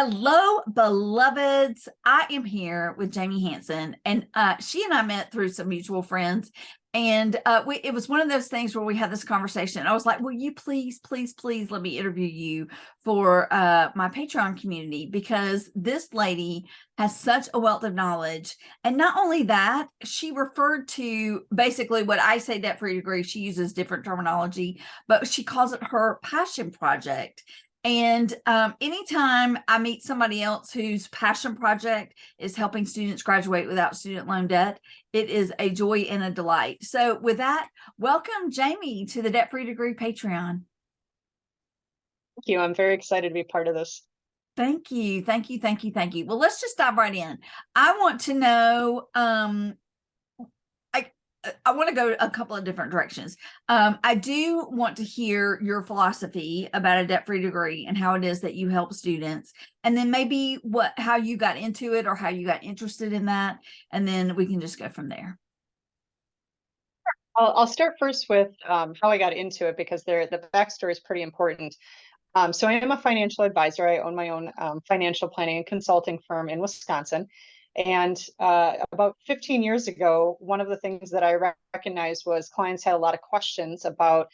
Hello, beloveds. I am here with Jamie Hanson, and she and I met through some mutual friends. And it was one of those things where we had this conversation. I was like, will you please let me interview you for my Patreon community? Because this lady has such a wealth of knowledge. And not only that, she referred to basically what I say debt-free degree. She uses different terminology, but she calls it her passion project. And anytime I meet somebody else whose passion project is helping students graduate without student loan debt, it is a joy and a delight. So with that, welcome, Jamie, to the Debt Free Degree Patreon. Thank you. I'm very excited to be part of this. Thank you. Well, let's just dive right in. I want to know, I want to go a couple of different directions. I do want to hear your philosophy about a debt-free degree and how it is that you help students, and then maybe how you got into it or how you got interested in that, and then we can just go from there. I'll start first with how I got into it because the backstory is pretty important. So I am a financial advisor. I own my own financial planning and consulting firm in Wisconsin. And about 15 years ago, one of the things that I recognized was clients had a lot of questions about,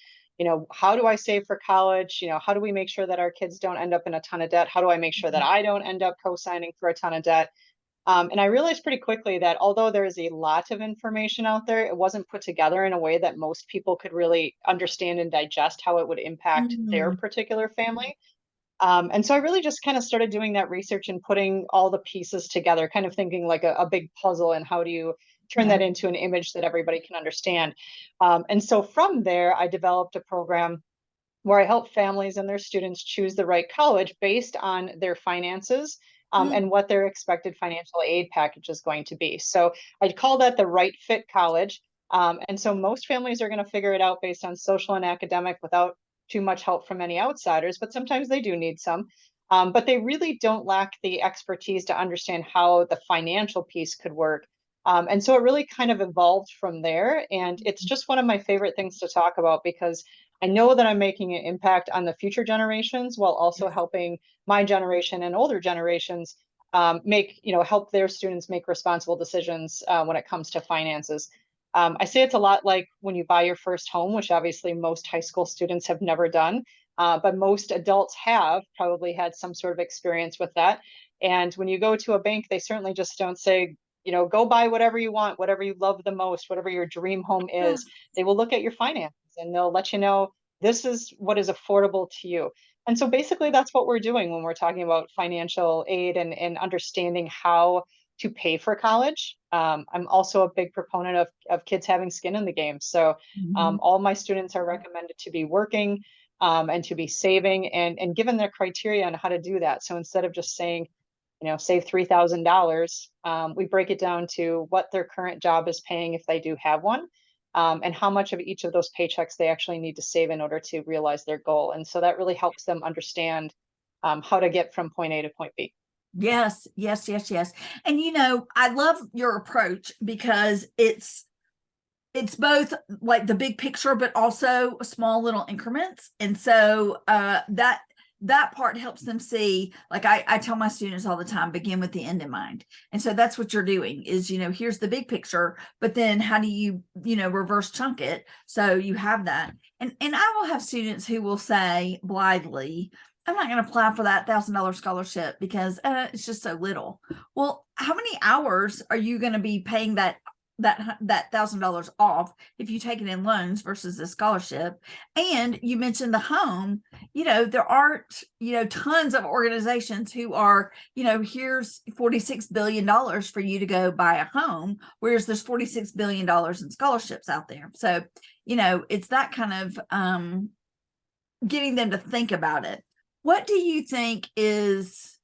how do I save for college? How do we make sure that our kids don't end up in a ton of debt? How do I make sure that I don't end up co-signing for a ton of debt? And I realized pretty quickly that although there is a lot of information out there, it wasn't put together in a way that most people could really understand and digest how it would impact their particular family. And so I really just kind of started doing that research and putting all the pieces together, kind of thinking like a big puzzle, and how do you turn that into an image that everybody can understand. And so from there, I developed a program where I help families and their students choose the right college based on their finances. And what their expected financial aid package is going to be. So I'd call that the right fit college. And so most families are going to figure it out based on social and academic without too much help from any outsiders, but sometimes they do need some. But they really don't lack the expertise to understand how the financial piece could work. And so it really kind of evolved from there. And it's just one of my favorite things to talk about because I know that I'm making an impact on the future generations while also helping my generation and older generations help their students make responsible decisions when it comes to finances. I say it's a lot like when you buy your first home, which obviously most high school students have never done, but most adults have probably had some sort of experience with that. And when you go to a bank, they certainly just don't say, go buy whatever you want, whatever you love the most, whatever your dream home is. They will look at your finances and they'll let you know this is what is affordable to you. And so basically that's what we're doing when we're talking about financial aid and understanding how to pay for college. I'm also a big proponent of kids having skin in the game. So all my students are recommended to be working and to be saving and given their criteria on how to do that. So instead of just saying, save $3,000, we break it down to what their current job is paying if they do have one. And how much of each of those paychecks they actually need to save in order to realize their goal. And so that really helps them understand how to get from point A to point B. Yes. And I love your approach because it's both like the big picture, but also small little increments. And so that part helps them see, like I tell my students all the time, begin with the end in mind. And so that's what you're doing is, here's the big picture, but then how do you, reverse chunk it so you have that. And I will have students who will say blithely, I'm not going to apply for that $1,000 scholarship because it's just so little. Well, how many hours are you going to be paying that $1,000 off if you take it in loans versus a scholarship? And you mentioned the home, there aren't, tons of organizations who are, here's $46 billion for you to go buy a home, whereas there's $46 billion in scholarships out there. So, it's that kind of getting them to think about it. What do you think is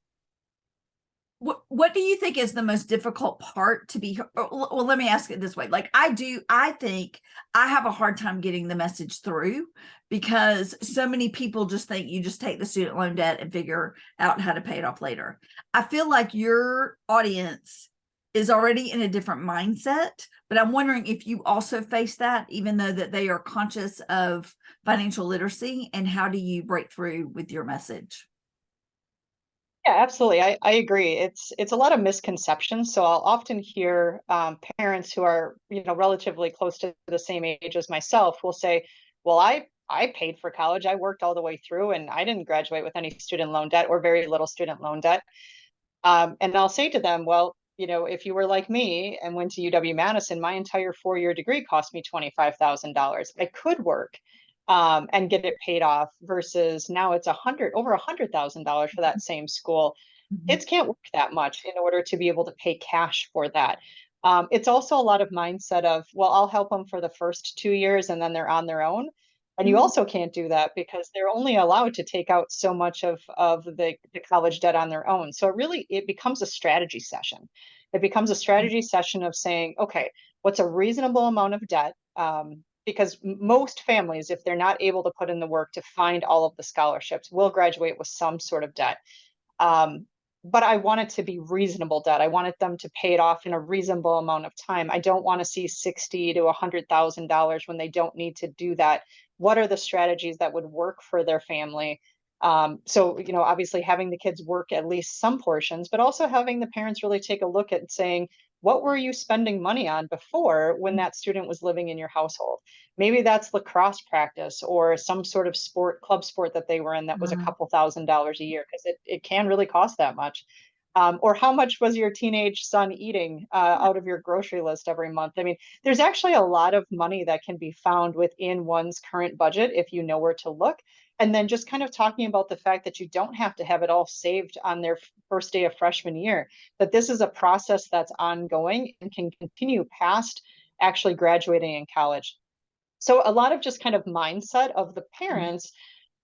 the most difficult part to be? Well, let me ask it this way. Like I think I have a hard time getting the message through because so many people just think you just take the student loan debt and figure out how to pay it off later. I feel like your audience is already in a different mindset, but I'm wondering if you also face that, even though that they are conscious of financial literacy, and how do you break through with your message? Yeah, absolutely. I agree. It's a lot of misconceptions. So I'll often hear parents who are, relatively close to the same age as myself will say, "Well, I paid for college. I worked all the way through, and I didn't graduate with any student loan debt or very little student loan debt." And I'll say to them, "Well, if you were like me and went to UW-Madison, my entire 4-year degree cost me $25,000. I could work and get it paid off versus now it's over $100,000 for that same school. Mhm. Kids can't work that much in order to be able to pay cash for that. It's also a lot of mindset of, well, I'll help them for the first 2 years and then they're on their own. And you Mhm. also can't do that because they're only allowed to take out so much of the college debt on their own. So it becomes a strategy session. It becomes a strategy session of saying, okay, what's a reasonable amount of debt? Because most families, if they're not able to put in the work to find all of the scholarships, will graduate with some sort of debt. Um, but I want it to be reasonable debt. I wanted them to pay it off in a reasonable amount of time. I don't want to see 60 to $100,000 when they don't need to do that. What are the strategies that would work for their family? So, obviously having the kids work at least some portions, but also having the parents really take a look at saying, what were you spending money on before when that student was living in your household? Maybe that's lacrosse practice or some sort of club sport that they were in that was a Mhm. couple $1,000s a year because it can really cost that much. Or how much was your teenage son eating out of your grocery list every month? I mean, there's actually a lot of money that can be found within one's current budget if you know where to look. And then just kind of talking about the fact that you don't have to have it all saved on their first day of freshman year, that this is a process that's ongoing and can continue past actually graduating in college. So a lot of just kind of mindset of the parents,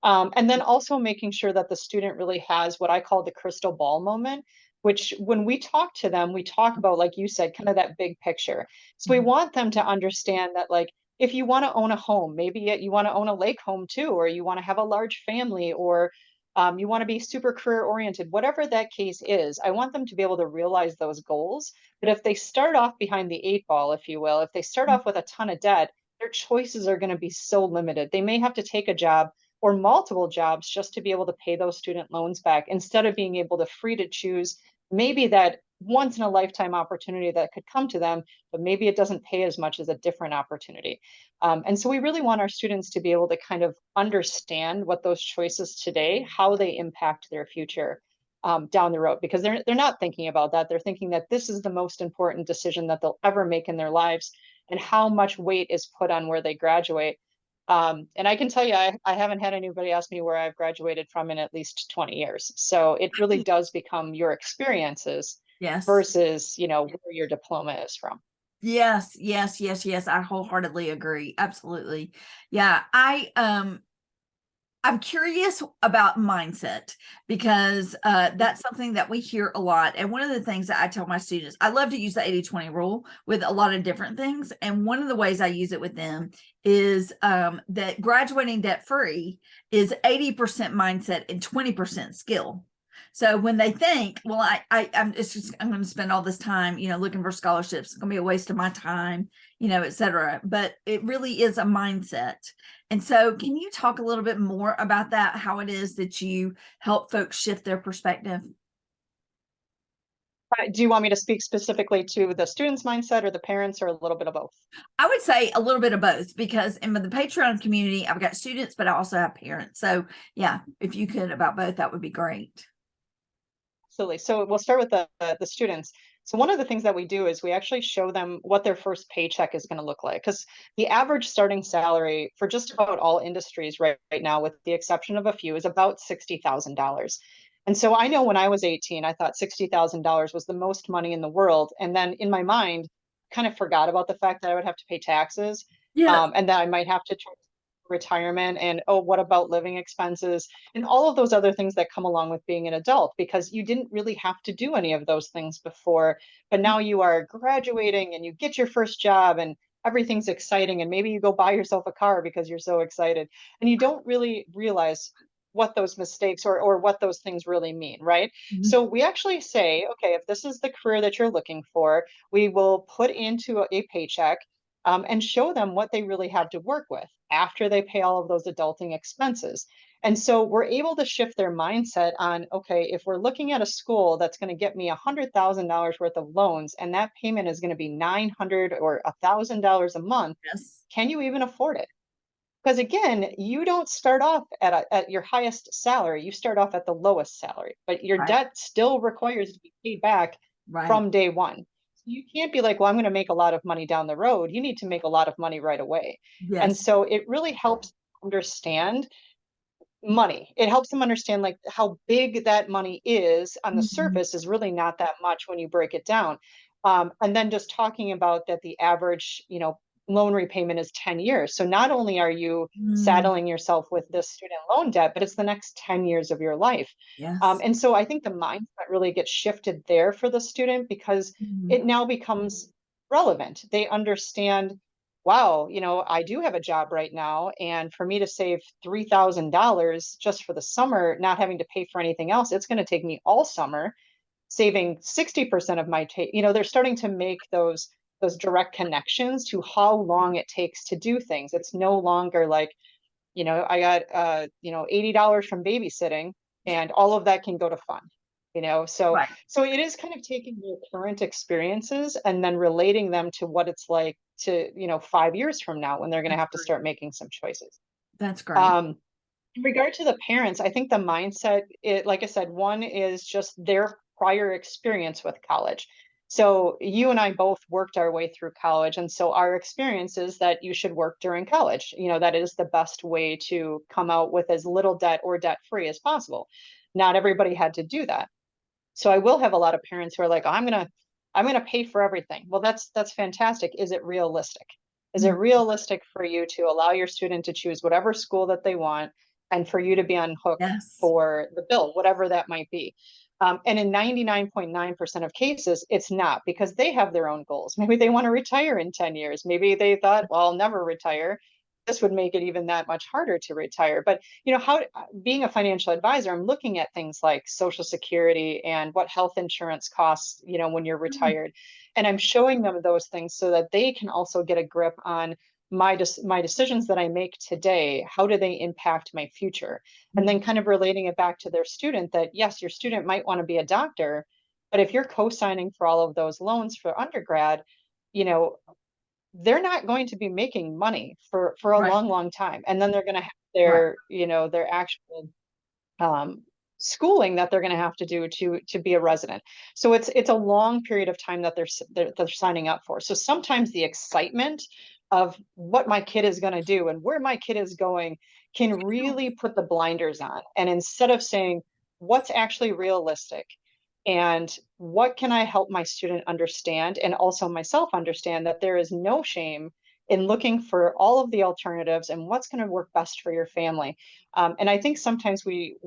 and then also making sure that the student really has what I call the crystal ball moment, which when we talk to them, we talk about, like you said, kind of that big picture. So we Mhm. want them to understand that, like, if you want to own a home, maybe you want to own a lake home too, or you want to have a large family, or you want to be super career oriented, whatever that case is, I want them to be able to realize those goals. But if they start off behind the eight ball, if you will, if they start off with a ton of debt, their choices are going to be so limited. They may have to take a job or multiple jobs just to be able to pay those student loans back instead of being able to free to choose maybe that once in a lifetime opportunity that could come to them, but maybe it doesn't pay as much as a different opportunity. And so we really want our students to be able to kind of understand what those choices today, how they impact their future down the road, because they're not thinking about that. They're thinking that this is the most important decision that they'll ever make in their lives, and how much weight is put on where they graduate. And I can tell you, I haven't had anybody ask me where I've graduated from in at least 20 years. So it really does become your experiences Yes. versus, where your diploma is from. Yes, yes, yes, yes. I wholeheartedly agree. Absolutely. Yeah, I'm curious about mindset because that's something that we hear a lot. And one of the things that I tell my students, I love to use the 80-20 rule with a lot of different things. And one of the ways I use it with them is that graduating debt free is 80% mindset and 20% skill. So when they think, well, I'm going to spend all this time, looking for scholarships. It's going to be a waste of my time, et cetera. But it really is a mindset. And so, can you talk a little bit more about that? How it is that you help folks shift their perspective? Do you want me to speak specifically to the student's mindset or the parents, or a little bit of both? I would say a little bit of both because in the Patreon community, I've got students, but I also have parents. So, yeah, if you could about both, that would be great. Absolutely. So we'll start with the students. So one of the things that we do is we actually show them what their first paycheck is going to look like, because the average starting salary for just about all industries right now, with the exception of a few, is about $60,000. And so I know when I was 18, I thought $60,000 was the most money in the world. And then in my mind, kind of forgot about the fact that I would have to pay taxes, Yes. and that I might have to retirement, and oh, what about living expenses and all of those other things that come along with being an adult, because you didn't really have to do any of those things before, but now you are graduating and you get your first job and everything's exciting, and maybe you go buy yourself a car because you're so excited, and you don't really realize what those mistakes or what those things really mean, right? Mhm. So we actually say, okay, if this is the career that you're looking for, we will put into a paycheck, and show them what they really have to work with after they pay all of those adulting expenses. And so we're able to shift their mindset on, okay, if we're looking at a school that's going to get me $100,000 worth of loans and that payment is going to be 900 or $1,000 a month, Yes. can you even afford it? Because again, you don't start off at your highest salary. You start off at the lowest salary, but your Right. debt still requires to be paid back Right. from day one. So you can't be like, well, I'm going to make a lot of money down the road. You need to make a lot of money right away. And Yes. so it really helps understand money. It helps them understand like how big that money is on the Mhm. surface is really not that much when you break it down. And then just talking about that the average, loan repayment is 10 years. So not only are you Mm. saddling yourself with this student loan debt, but it's the next 10 years of your life. Yes. And so I think the mindset really gets shifted there for the student because Mhm. it now becomes relevant. They understand, wow, I do have a job right now. And for me to save $3,000 just for the summer, not having to pay for anything else, it's going to take me all summer, saving 60% of my take. They're starting to make those direct connections to how long it takes to do things. It's no longer like, I got $80 from babysitting and all of that can go to fun. So Right. it is kind of taking your current experiences and then relating them to what it's like to, 5 years from now when they're going to That's have to great. start making some choices. That's great. Um, in regard to the parents, I think the mindset, like I said, one is just their prior experience with college. So you and I both worked our way through college. And so our experience is that you should work during college. That is the best way to come out with as little debt or debt free as possible. Not everybody had to do that. So I will have a lot of parents who are like, I'm gonna pay for everything. Well, that's fantastic. Is it realistic? Is it Mm. realistic for you to allow your student to choose whatever school that they want and for you to be on hook Yes. for the bill, whatever that might be? And in 99.9% of cases, it's not because they have their own goals. Maybe they want to retire in 10 years. Maybe they thought, well, I'll never retire. This would make it even that much harder to retire. But how being a financial advisor, I'm looking at things like Social Security and what health insurance costs, when you're Mm. retired, and I'm showing them those things so that they can also get a grip on my decisions that I make today. How do they impact my future? And Mm. then kind of relating it back to their student that yes, your student might want to be a doctor, but if you're co-signing for all of those loans for undergrad, you know they're not going to be making money for a Right. long, long time. And then they're going to have Right. their actual um, schooling that they're going to have to do to be a resident. So it's a long period of time that they're signing up for. So sometimes the excitement of what my kid is going to do and where my kid is going can really put the blinders on. And instead of saying what's actually realistic and what can I help my student understand and also myself understand that there is no shame in looking for all of the alternatives and what's going to work best for your family. And I think sometimes we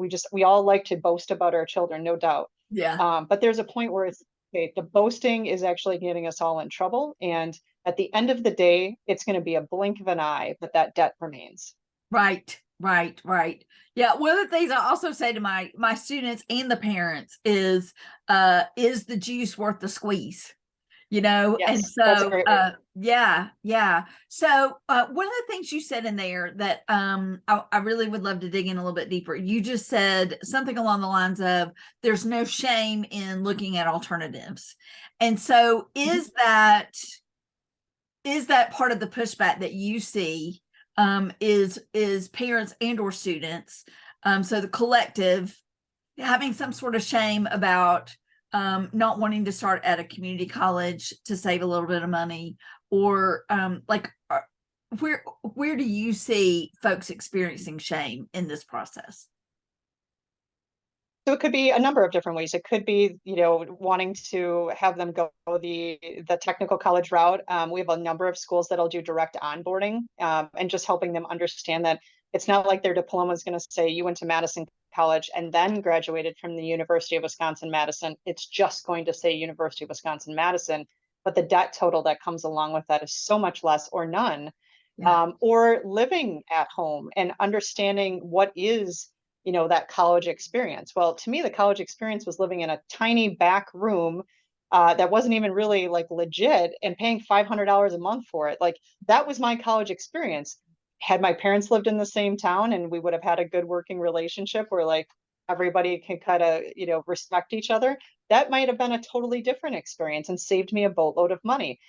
all like to boast about our children, no doubt. Yeah. But there's a point where it's okay, the boasting is actually getting us all in trouble. And at the end of the day, it's going to be a blink of an eye, but that debt remains. Right. Right. Right. Yeah. One of the things I also say to my students and the parents is the juice worth the squeeze? And Yes, that's a so great way to put yeah. So one of the things you said in there that I really would love to dig in a little bit deeper. You just said something along the lines of there's no shame in looking at alternatives. And so it. Mhm. is that part of the pushback that you see, is parents and or students, so the collective having some sort of shame about not wanting to start at a community college to save a little bit of money, or where do you see folks experiencing shame in this process? So it could be a number of different ways. It could be, wanting to have them go the technical college route. We have a number of schools that'll do direct onboarding, and just helping them understand that it's not like their diploma is going to say you went to Madison College and then graduated from the University of Wisconsin-Madison. It's just going to say University of Wisconsin-Madison, but the debt total that comes along with that is so much less or none. Yeah. Or living at home and understanding what is that college experience. Well, to me, the college experience was living in a tiny back room that wasn't even really like legit and paying $500 a month for it. Like that was my college experience. had my parents lived in the same town and we would have had a good working relationship where like everybody can kind of, respect each other, that might have been a totally different experience and saved me a boatload of money.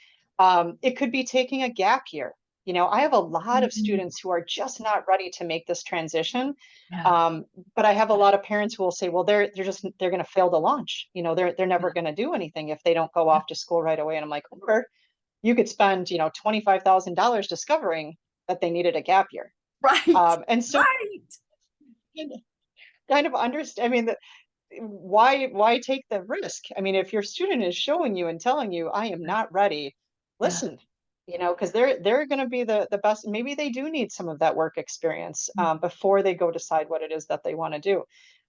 It could be taking a gap year. I have a lot of Mhm. students who are just not ready to make this transition. Yeah. Um, but I have a lot of parents who will say, well, they're going to fail to launch. They're never going to do anything if they don't go Yeah. off to school right away. And I'm like, or you could spend, $25,000 discovering that they needed a gap year. Right. And so Right. kind of understand, I mean, why take the risk? I mean, if your student is showing you and telling you, I am not ready, Yeah. listen, because they're going to be the best. Maybe they do need some of that work experience before they go decide what it is that they want to do.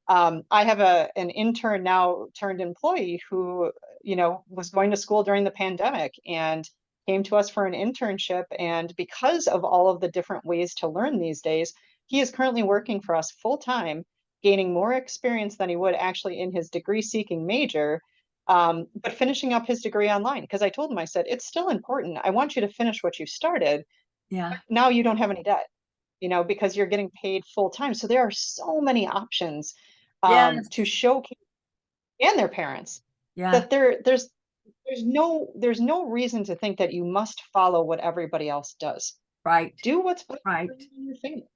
I have an intern now turned employee who, was going to school during the pandemic and came to us for an internship. And because of all of the different ways to learn these days, he is currently working for us full time, gaining more experience than he would actually in his degree seeking major, but finishing up his degree online. Because I told him, I said, it's still important. I want you to finish what you started. Yeah. Now you don't have any debt, because you're getting paid full time. So there are so many options to Yes. showcase and their parents Yeah. that there's no reason to think that you must follow what everybody else does. Right. Do what's best for Right. you and your family.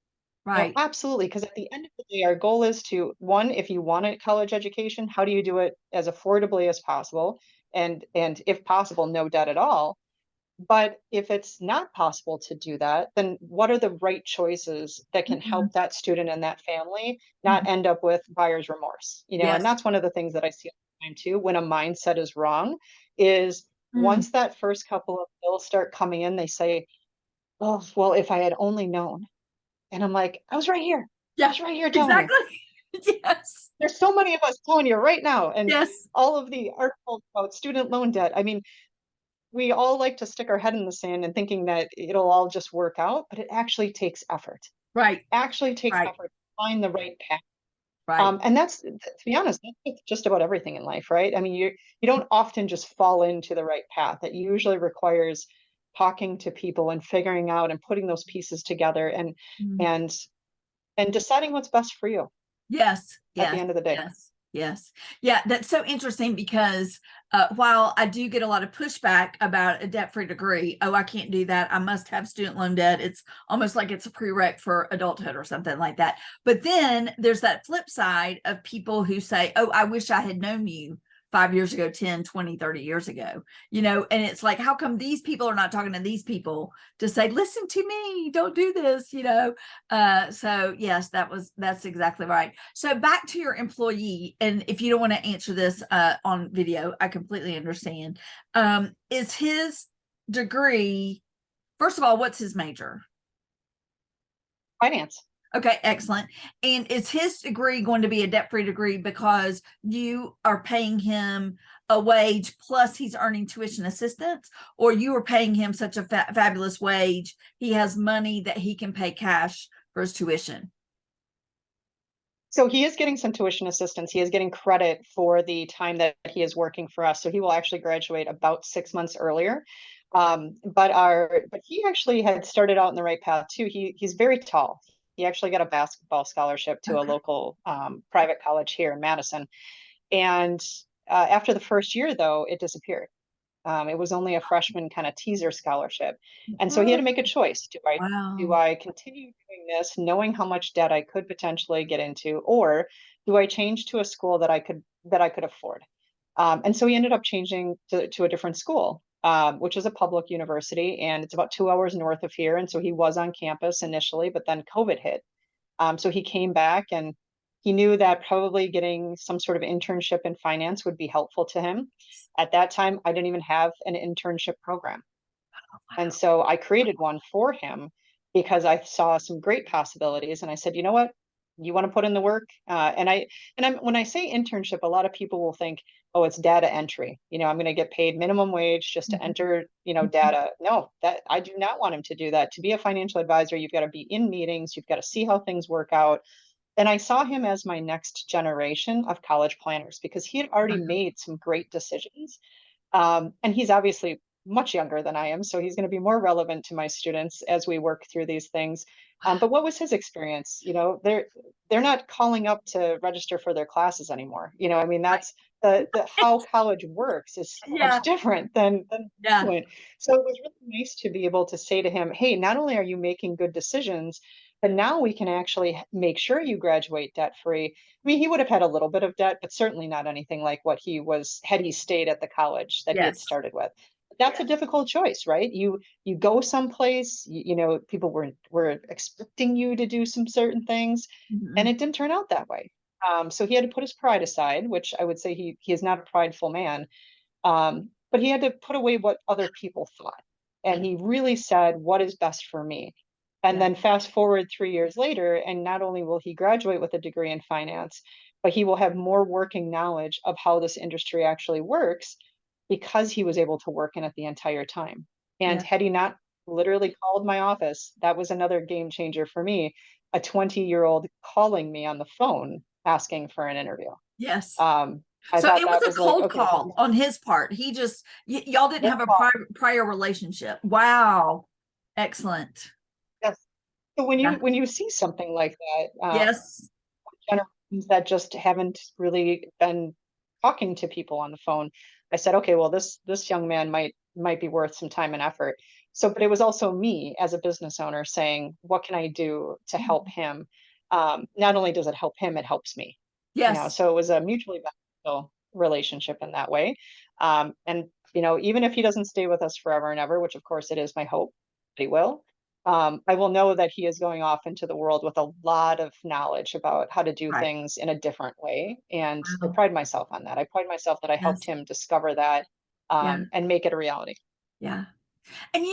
Right. Absolutely. Because at the end of the day, our goal is to, one, if you want a college education, how do you do it as affordably as possible? And if possible, no debt at all. But if it's not possible to do that, then what are the right choices that can Mhm. help that student and that family not Mhm. end up with buyer's remorse? And Yes. that's one of the things that I see all the time too, when a mindset is wrong, is Mm. once that first couple of bills start coming in, they say, oh, well, if I had only known. And I'm like, I was right here. I Yeah. was right here telling you. Exactly. Yes. There's so many of us telling you right now. And Yes. all of the articles about student loan debt. I mean, we all like to stick our head in the sand and thinking that it'll all just work out, but it actually takes effort. Right. Actually takes Right. effort to find the right path. Right. And that's, to be honest, that's with just about everything in life, right? I mean, you don't often just fall into the right path. It usually requires talking to people and figuring out and putting those pieces together Mm. and and deciding what's best for you Yes, at the yes, end of the day. yes, yes. Yeah, that's so interesting because while I do get a lot of pushback about a debt-free degree, oh, I can't do that. I must have student loan debt. It's almost like it's a prereq for adulthood or something like that. But then there's that flip side of people who say, oh, I wish I had known you 5 years ago, 10, 20, 30 years ago, and it's like, how come these people are not talking to these people to say, listen to me, don't do this. So yes, that's exactly right. So back to your employee, and if you don't want to answer this on video, I completely understand. Is his degree, first of all, what's his major? Finance. Okay, excellent. And is his degree going to be a debt-free degree because you are paying him a wage plus he's earning tuition assistance, or you are paying him such a fabulous wage, he has money that he can pay cash for his tuition? So he is getting some tuition assistance. He is getting credit for the time that he is working for us. So he will actually graduate about 6 months earlier. But he actually had started out in the right path too. He's very tall. He actually got a basketball scholarship to a Okay. local private college here in Madison. And after the first year, though, it disappeared. It was only a freshman kind of teaser scholarship. And so he had to make a choice. Do Wow. I continue doing this, knowing how much debt I could potentially get into, or do I change to a school that I could afford? And so he ended up changing to a different school, which is a public university, and it's about 2 hours north of here. And so he was on campus initially, but then COVID hit. So he came back and he knew that probably getting some sort of internship in finance would be helpful to him. At that time, I didn't even have an internship program. And so I created one for him because I saw some great possibilities. And I said, you know what? You want to put in the work? When I say internship, a lot of people will think, oh, it's data entry. I'm going to get paid minimum wage just to enter, data. No, that I do not want him to do that. To be a financial advisor, you've got to be in meetings, you've got to see how things work out. And I saw him as my next generation of college planners because he had already made some great decisions. And he's obviously much younger than I am, so he's going to be more relevant to my students as we work through these things. But what was his experience? They're not calling up to register for their classes anymore. I mean, that's the how college works is so much Yeah. different than Yeah. point. So it was really nice to be able to say to him, "Hey, not only are you making good decisions, but now we can actually make sure you graduate debt free." I mean, he would have had a little bit of debt, but certainly not anything like what he was had he stayed at the college that he had Yes. started with. That's a difficult choice, right? You go someplace, people were expecting you to do some certain things, and Mhm. it didn't turn out that way. So he had to put his pride aside, which I would say he is not a prideful man. But he had to put away what other people thought. And he really said, what is best for me? And Yeah. then fast forward 3 years later, and not only will he graduate with a degree in finance, but he will have more working knowledge of how this industry actually works because he was able to work in it the entire time. And Yeah. had he not literally called my office, that was another game changer for me. A 20-year-old calling me on the phone asking for an interview. Yes. I So thought it was that a was like, cold okay, call on his part. He just, y'all didn't no have a call. prior relationship. Wow. Excellent. Yes. So when you Yeah. when you see something like that, Yes. generations that just haven't really been talking to people on the phone, I said, okay, well, this young man might be worth some time and effort. So, but it was also me as a business owner saying, what can I do to help him? Not only does it help him, it helps me. Yes. So it was a mutually beneficial relationship in that way. And even if he doesn't stay with us forever and ever, which of course it is my hope that he will, I will know that he is going off into the world with a lot of knowledge about how to do Right. things in a different way. And I Wow. pride myself on that. I pride myself that I helped Yes. him discover that, Yeah. and make it a reality. Yeah. And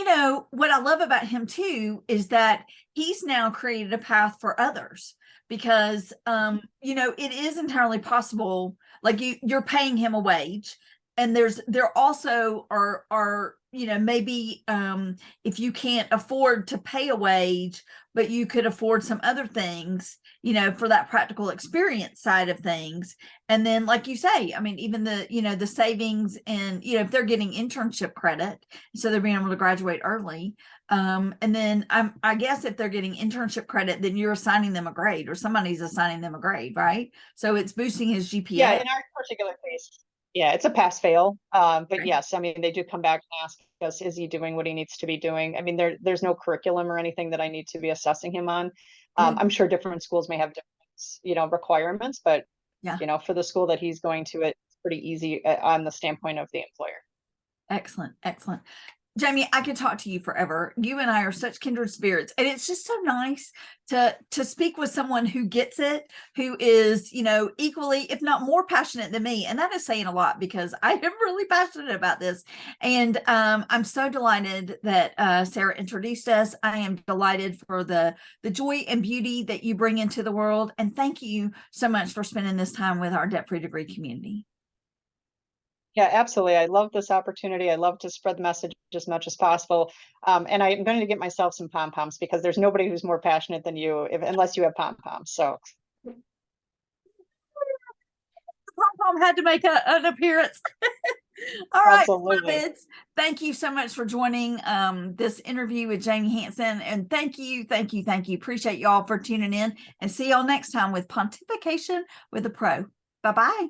what I love about him too is that he's now created a path for others because it is entirely possible, like you're paying him a wage, and there also are maybe if you can't afford to pay a wage, but you could afford some other things, for that practical experience side of things. And then, like you say, I mean, even the savings, and if they're getting internship credit, so they're being able to graduate early. And then I guess if they're getting internship credit, then you're assigning them a grade, or somebody's assigning them a grade, right? So it's boosting his Yeah, GPA. in our particular case, yeah, it's a pass fail. But Right. yes, I mean, they do come back and ask us, is he doing what he needs to be doing? I mean, there's no curriculum or anything that I need to be assessing him on. Good. I'm sure different schools may have different, requirements, but Yeah. for the school that he's going to, it's pretty easy on the standpoint of the employer. Excellent. Excellent. Jamie, I could talk to you forever. You and I are such kindred spirits, and it's just so nice to speak with someone who gets it, who is, equally, if not more passionate than me. And that is saying a lot, because I am really passionate about this. And I'm so delighted that Sarah introduced us. I am delighted for the joy and beauty that you bring into the world. And thank you so much for spending this time with our debt-free degree community. Yeah, absolutely. I love this opportunity. I love to spread the message as much as possible. And I'm going to get myself some pom poms, because there's nobody who's more passionate than you, unless you have pom poms. So Pom had to make an appearance. All right, absolutely. beloveds. Thank you so much for joining this interview with Jamie Hanson. And thank you, thank you, thank you. Appreciate y'all for tuning in, and see y'all next time with Pontification with a Pro. Bye-bye.